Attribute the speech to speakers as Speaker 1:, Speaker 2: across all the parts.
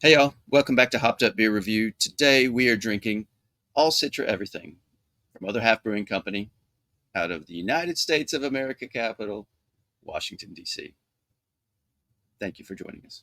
Speaker 1: Hey y'all, welcome back to Hopped Up Beer Review. Today we are drinking all Citra everything from Other Half Brewing Company out of the United States of America capital, Washington, D.C. Thank you for joining us.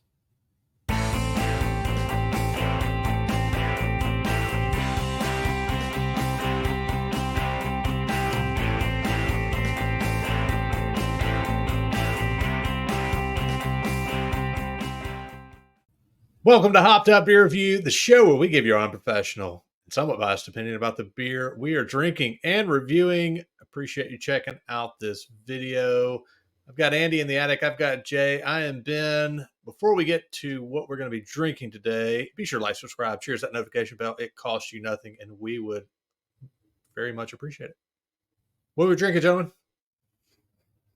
Speaker 2: Welcome to Hopped Up Beer Review, the show where we give your unprofessional and somewhat biased opinion about the beer we are drinking and reviewing. Appreciate you checking out this video. I've got Andy in the attic. I've got Jay. I am Ben. Before we get to what we're going to be drinking today, be sure to like, subscribe, cheers that notification bell. It costs you nothing, and we would very much appreciate it. What are we drinking, gentlemen?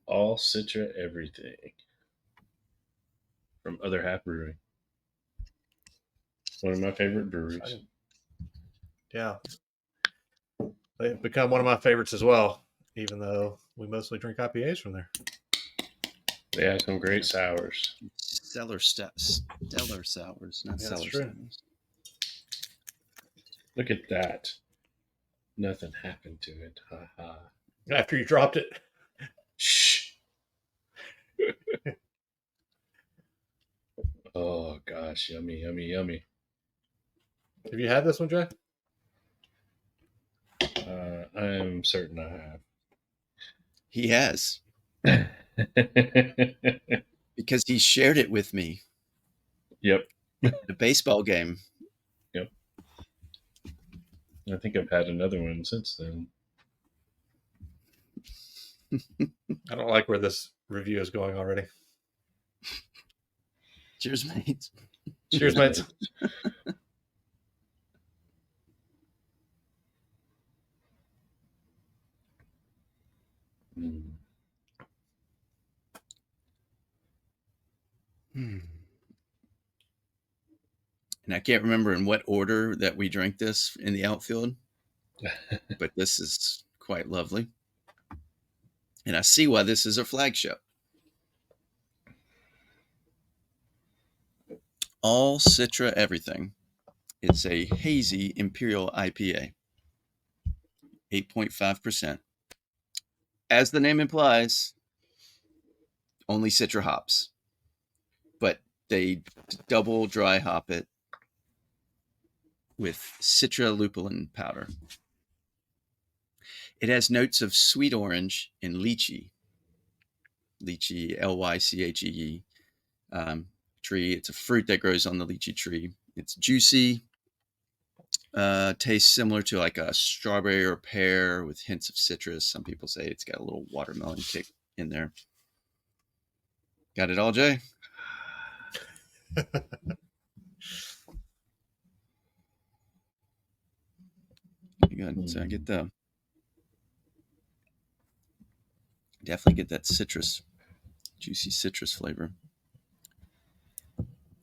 Speaker 3: All Citra everything from Other Half Brewing. One of my favorite breweries.
Speaker 2: Yeah. They've become one of my favorites as well, even though we mostly drink IPAs from there.
Speaker 3: They have some great sours.
Speaker 1: Stellar sours, not
Speaker 2: Yeah,
Speaker 1: cellar sours.
Speaker 3: Look at that. Nothing happened to it. Ha ha.
Speaker 2: After you dropped it.
Speaker 3: Shh. Oh gosh, yummy, yummy, yummy.
Speaker 2: Have you had this one, Jay?
Speaker 3: I am certain I have.
Speaker 1: He has, because he shared it with me.
Speaker 3: Yep.
Speaker 1: At a baseball game.
Speaker 3: Yep. I think I've had another one since then.
Speaker 2: I don't like where this review is going already.
Speaker 1: Cheers, mates.
Speaker 2: Cheers, mates.
Speaker 1: And I can't remember in what order that we drank this in the outfield, but this is quite lovely. And I see why this is a flagship. All Citra everything. It's a hazy Imperial IPA, 8.5%. As the name implies, only Citra hops, but they double dry hop it with Citra lupulin powder. It has notes of sweet orange and lychee, Lychee, tree. It's a fruit that grows on the lychee tree. It's juicy, tastes similar to like a strawberry or pear with hints of citrus. Some people say it's got a little watermelon kick in there. Got it all, Jay? Good. So I get definitely get that citrus, juicy citrus flavor.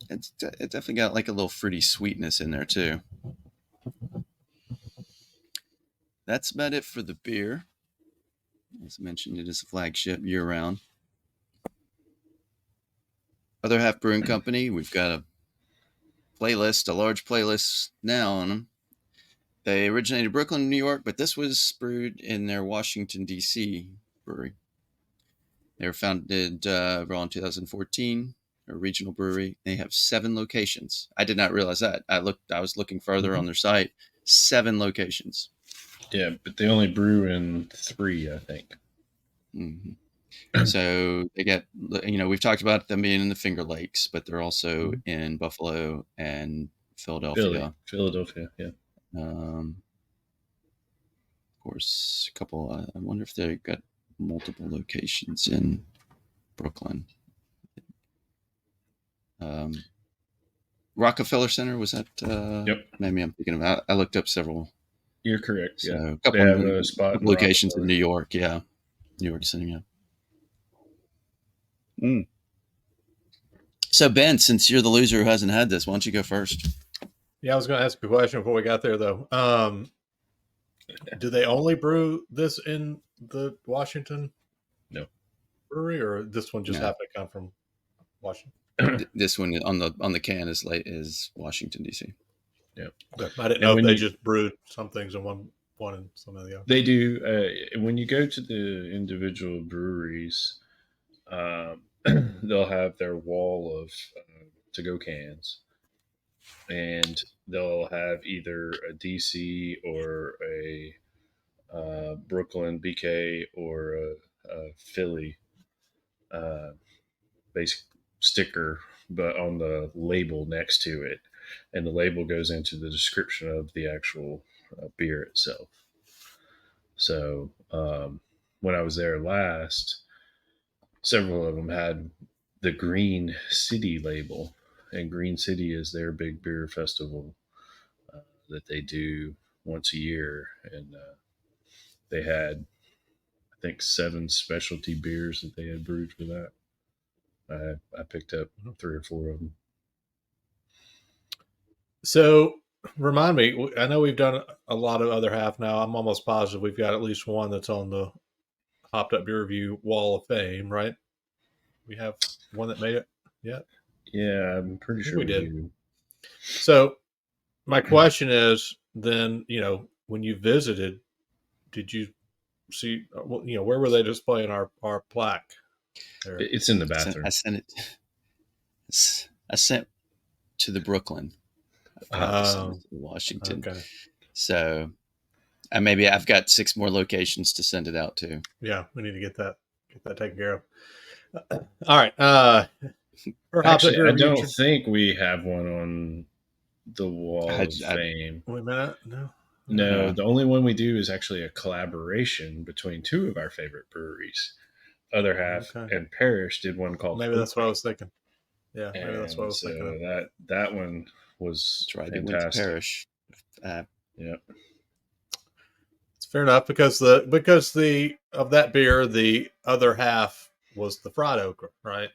Speaker 1: It definitely got like a little fruity sweetness in there too. That's about it for the beer. As mentioned, it is a flagship year-round. Other Half Brewing Company, we've got a large playlist now on them. They originated in Brooklyn, New York, but this was brewed in their Washington, D.C. brewery. They were founded around 2014, a regional brewery. They have 7 locations. I did not realize that. I was looking further on their site. 7 locations.
Speaker 3: Yeah, but they only brew in 3, I think.
Speaker 1: Mm-hmm. So they get, we've talked about them being in the Finger Lakes, but they're also in Buffalo and Philadelphia.
Speaker 3: Philadelphia, yeah.
Speaker 1: Of course, a couple. I wonder if they've got multiple locations in Brooklyn. Rockefeller Center, was that?
Speaker 3: Yep.
Speaker 1: Maybe I'm thinking about. I looked up several.
Speaker 3: You're correct.
Speaker 1: So
Speaker 3: yeah.
Speaker 1: A couple of locations in New York. Yeah, New York City. Yeah. So Ben, since you're the loser who hasn't had this, why don't you go first?
Speaker 2: Yeah, I was going to ask a question before we got there, though. Do they only brew this in the Washington
Speaker 3: brewery,
Speaker 2: or this one just happened to come from Washington?
Speaker 1: This one on the can is Washington D.C.
Speaker 3: Yeah.
Speaker 2: Okay. I didn't know
Speaker 3: And
Speaker 2: if
Speaker 3: when
Speaker 2: they
Speaker 3: you
Speaker 2: just brewed some things in one and some of the other.
Speaker 3: they do when you go to the individual breweries, they'll have their wall of to go cans, and they'll have either a DC or a Brooklyn BK or a Philly uh, basic sticker, but on the label next to it, and the label goes into the description of the actual beer itself. So when I was there last, several of them had the Green City label, and Green City is their big beer festival that they do once a year, and they had, I think, 7 specialty beers that they had brewed for that. I picked up 3 or 4 of them.
Speaker 2: So remind me, I know we've done a lot of other half now. I'm almost positive we've got at least one that's on the Hopped Up Beer Review Wall of Fame, right? We have one that made it yet?
Speaker 3: Yeah, I'm pretty
Speaker 2: I think
Speaker 3: sure
Speaker 2: we
Speaker 3: we
Speaker 2: did.
Speaker 3: do.
Speaker 2: So my question is then, when you visited, did you see, where were they displaying our plaque there?
Speaker 3: It's in the
Speaker 1: I
Speaker 3: bathroom.
Speaker 1: sent it. I sent to the Brooklyn. I forgot to send it
Speaker 2: Um,
Speaker 1: to Washington.
Speaker 2: okay.
Speaker 1: So maybe I've got 6 more locations to send it out to.
Speaker 2: Yeah, we need to get that taken care of. All right. For Hopped Up
Speaker 3: Actually,
Speaker 2: Beer
Speaker 3: I
Speaker 2: Review,
Speaker 3: don't think we have one on the Wall of
Speaker 1: I
Speaker 3: Fame.
Speaker 2: wait a minute. No.
Speaker 3: No,
Speaker 1: yeah,
Speaker 3: the only one we do is actually a collaboration between 2 of our favorite breweries. Other Half
Speaker 2: Okay.
Speaker 3: and Parish did one called
Speaker 2: Maybe that's what I
Speaker 3: Open,
Speaker 2: was thinking. Yeah, maybe that's what I
Speaker 3: and
Speaker 2: was
Speaker 3: so
Speaker 2: thinking of.
Speaker 3: that one was
Speaker 1: that's right. It went to
Speaker 3: fantastic.
Speaker 1: Parish. Uh,
Speaker 3: Yeah,
Speaker 2: It's fair enough because the of that beer, the other half was the fried okra, right?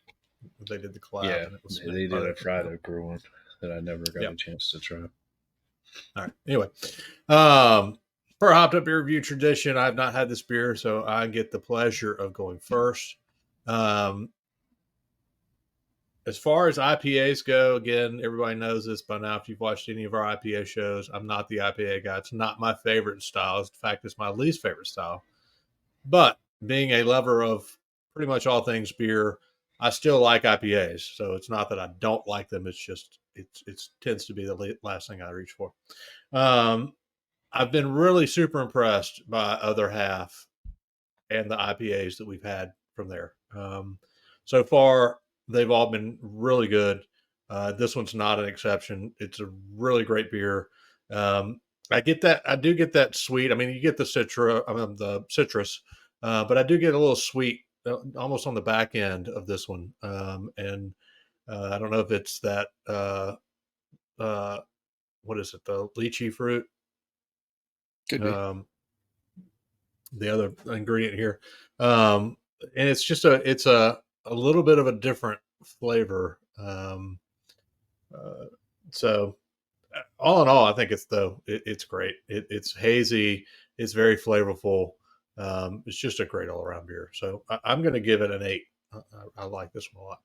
Speaker 2: They did the collab,
Speaker 3: yeah,
Speaker 2: and it was
Speaker 3: they
Speaker 2: fried
Speaker 3: did a
Speaker 2: okra.
Speaker 3: fried okra one that I never got
Speaker 2: Yep.
Speaker 3: a chance to try.
Speaker 2: All right. Anyway, um, per Hopped Up Beer Review tradition, I've not had this beer, so I get the pleasure of going first. Um, as far as IPAs go, again, everybody knows this by now. If you've watched any of our IPA shows, I'm not the IPA guy. It's not my favorite style. In fact, it's my least favorite style. But being a lover of pretty much all things beer, I still like IPAs. So it's not that I don't like them. It's just it tends to be the last thing I reach for. Um, I've been really super impressed by Other Half and the IPAs that we've had from there. So far, they've all been really good. This one's not an exception. It's a really great beer. Um, I get that. I do get that sweet. I mean, you get the the citrus, but I do get a little sweet, almost on the back end of this one. And I don't know if it's that. Uh, what is it? The lychee fruit.
Speaker 1: could be.
Speaker 2: Um, the other ingredient here. And it's a little bit of a different flavor. Uh, so all in all, I think it's great. It's hazy. It's very flavorful. It's just a great all around beer. So I'm going to give it an 8. I like this one a lot.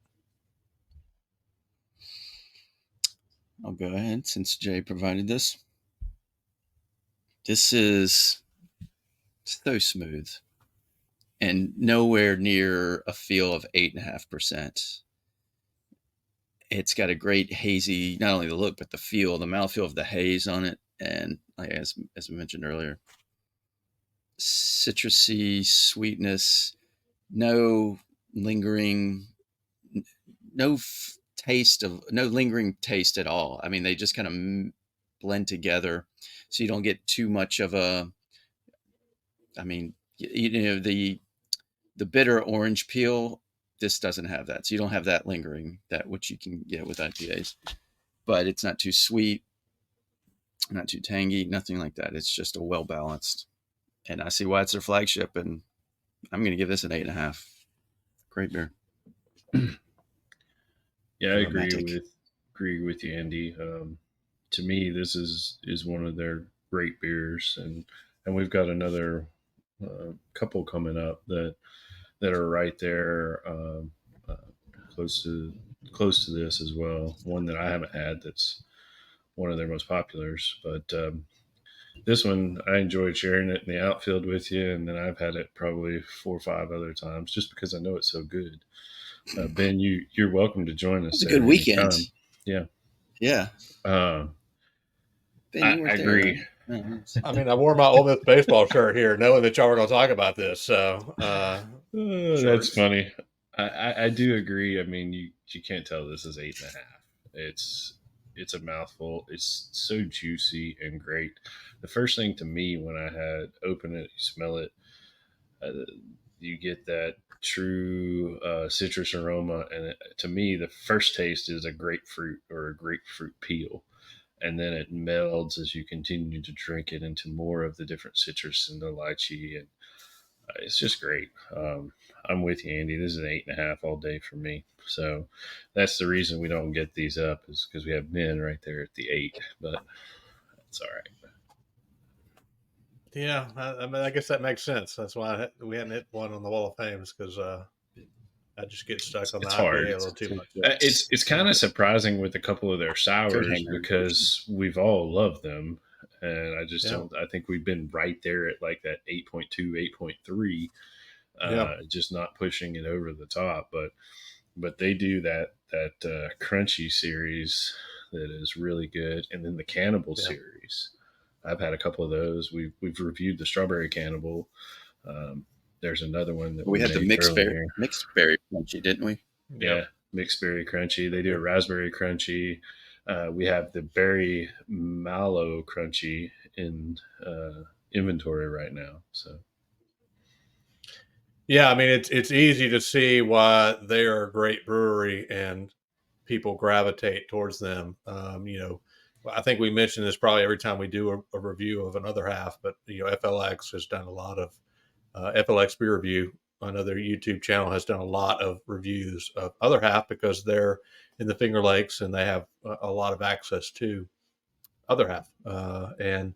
Speaker 1: I'll go ahead since Jay provided this. This is so smooth and nowhere near a feel of 8.5%. It's got a great hazy, not only the look, but the feel, the mouthfeel of the haze on it. And as we mentioned earlier, citrusy sweetness, no lingering, no no lingering taste at all. I mean, they just kind of blend together, so you don't get too much of a. I mean, the bitter orange peel. This doesn't have that, so you don't have that lingering that which you can get with IPAs. But it's not too sweet, not too tangy, nothing like that. It's just a well balanced, and I see why it's their flagship. And I'm going to give this an 8.5. Great beer,
Speaker 3: Yeah, I
Speaker 1: aromatic.
Speaker 3: agree with you, Andy. To me, this is one of their great beers, and we've got another couple coming up that are right there, uh, close to close to this as well. One that I haven't had that's one of their most populars, but this one I enjoyed sharing it in the outfield with you, and then I've had it probably 4 or 5 other times just because I know it's so good. Ben, you're welcome to join
Speaker 1: It
Speaker 3: us
Speaker 1: was a good
Speaker 3: there
Speaker 1: weekend.
Speaker 3: anytime. Yeah,
Speaker 1: Yeah.
Speaker 3: uh,
Speaker 1: Ben, you
Speaker 3: I
Speaker 1: weren't there,
Speaker 3: agree.
Speaker 1: right? No.
Speaker 2: I mean, I wore my Ole Miss baseball shirt here, knowing that y'all were going to talk about this. So, sure.
Speaker 3: That's funny. I do agree. I mean, you can't tell this is 8.5. It's a mouthful. It's so juicy and great. The first thing to me when I had open it, you smell it, uh, you get that true citrus aroma, and to me, the first taste is a grapefruit or a grapefruit peel, and then it melds as you continue to drink it into more of the different citrus and the lychee, and it's just great. I'm with you, Andy. This is an 8.5 all day for me. So that's the reason we don't get these up is because we have men right there at the 8, but it's all right.
Speaker 2: Yeah, I mean, I guess that makes sense. That's why we hadn't hit one on the Wall of Fames because I just get stuck on the
Speaker 3: It's
Speaker 2: IPA
Speaker 3: hard.
Speaker 2: a little too much.
Speaker 3: It's kind
Speaker 2: Yeah.
Speaker 3: of surprising with a couple of their
Speaker 1: Coat
Speaker 3: sours
Speaker 1: hanger.
Speaker 3: because we've all loved them, and I just
Speaker 2: Yeah.
Speaker 3: don't. I think we've been right there at like that 8.2, 8.3,
Speaker 2: Yeah.
Speaker 3: just not pushing it over the top. But they do that crunchy series that is really good, and then the cannibal
Speaker 2: Yeah.
Speaker 3: series. I've had a couple of those. We've reviewed the strawberry cannibal. Um, there's another one that
Speaker 1: We
Speaker 3: we
Speaker 1: had the
Speaker 3: made earlier.
Speaker 1: mixed berry crunchy, didn't we?
Speaker 2: Yeah.
Speaker 3: Yeah, mixed berry crunchy. They do a raspberry crunchy. We have the berry mallow crunchy in inventory right now. So
Speaker 2: Yeah, I mean it's easy to see why they are a great brewery and people gravitate towards them. I think we mention this probably every time we do a review of another half, but FLX has done a lot of FLX Beer Review. I know their YouTube channel has done a lot of reviews of other half because they're in the Finger Lakes and they have a lot of access to other half. And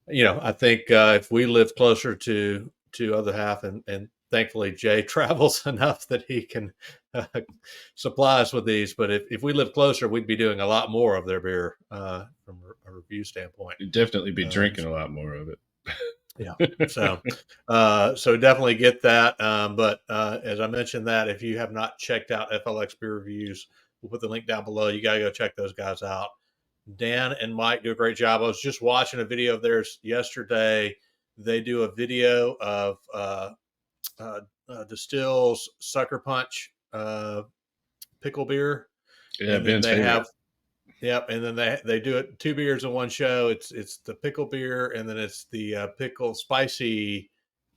Speaker 2: I think if we live closer to other half, and thankfully Jay travels enough that he can uh, supply us with these. But if we live closer, we'd be doing a lot more of their beer from a review standpoint.
Speaker 3: you'd definitely be
Speaker 2: Um,
Speaker 3: drinking a lot more of it.
Speaker 2: yeah. So definitely get that. But as I mentioned, that if you have not checked out FLX Beer Reviews, we'll put the link down below. You got to go check those guys out. Dan and Mike do a great job. I was just watching a video of theirs yesterday. They do a video of Distills Sucker Punch pickle beer,
Speaker 3: Yeah,
Speaker 2: and then
Speaker 3: Ben's
Speaker 2: they
Speaker 3: favorite.
Speaker 2: have and then they do it 2 beers in one show. It's the pickle beer, and then it's the pickle spicy.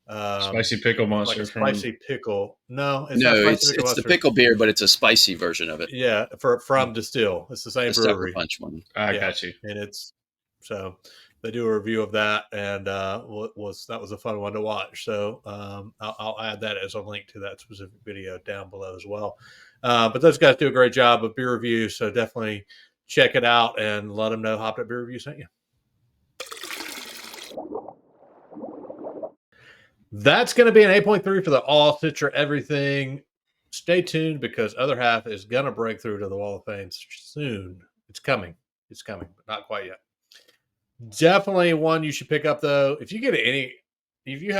Speaker 3: Spicy pickle
Speaker 2: It's like a
Speaker 3: monster from
Speaker 2: spicy pickle. No, it's
Speaker 1: No,
Speaker 2: not spicy pickle
Speaker 1: it's the
Speaker 2: mustard.
Speaker 1: pickle beer, but it's a spicy version of it.
Speaker 2: Yeah, from Distill. It's the same
Speaker 1: The Sucker
Speaker 2: brewery.
Speaker 1: Punch one.
Speaker 3: I
Speaker 2: Yeah,
Speaker 3: got you.
Speaker 2: and it's so they do a review of that, and that was a fun one to watch. So I'll add that as a link to that specific video down below as well. But those guys do a great job of beer reviews, so definitely check it out and let them know Hopped Up Beer Review sent you. That's going to be an 8.3 for the all Citra everything. Stay tuned because other half is going to break through to the Wall of Fame soon. It's coming. It's coming, but not quite yet. Definitely one you should pick up though. If you get any, if you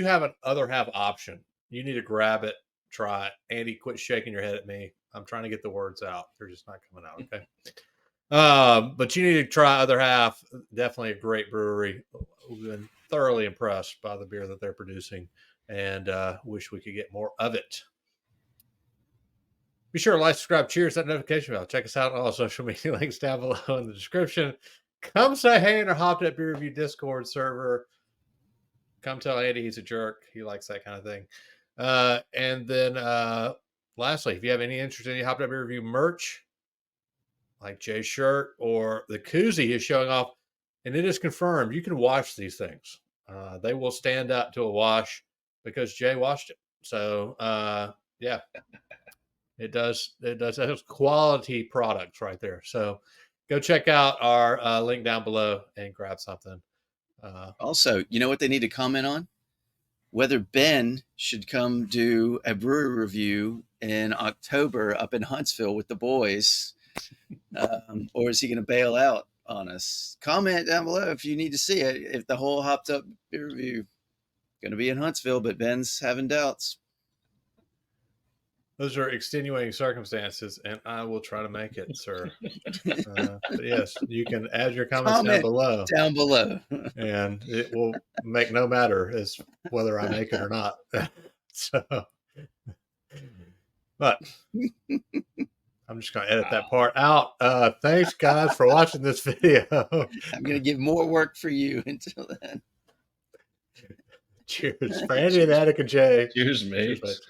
Speaker 2: have an other half option, you need to grab it, try it. Andy, quit shaking your head at me. I'm trying to get the words out. They're just not coming out. Okay. But you need to try other half. Definitely a great brewery. We've been thoroughly impressed by the beer that they're producing, and wish we could get more of it. Be sure to like, subscribe, cheers, that notification bell. Check us out on all social media links down below in the description. Come say hey in our Hopped Up Beer Review Discord server. Come tell Andy he's a jerk. He likes that kind of thing. And then lastly, if you have any interest in any Hopped Up Beer Review merch, like Jay's shirt or the koozie he's showing off, and it is confirmed, you can wash these things. They will stand up to a wash because Jay washed it. So yeah, it does. It does. That's quality products right there. So go check out our link down below and grab something.
Speaker 1: Also, you know what they need to comment on? whether Ben should come do a brewery review in October up in Huntsville with the boys, or is he going to bail out on us? Comment down below if you need to see it. If the whole hopped up beer review going to be in Huntsville, but Ben's having doubts.
Speaker 2: Those are extenuating circumstances, and I will try to make it, sir. But yes, you can add your comments down below. And it will make no matter as whether I make it or not. So, but I'm just going to edit that part out. Thanks, guys, for watching this video.
Speaker 1: I'm going to give more work for you until then.
Speaker 2: Cheers. For Andy and Attic and Jay.
Speaker 3: Cheers, mate.
Speaker 2: Cheers,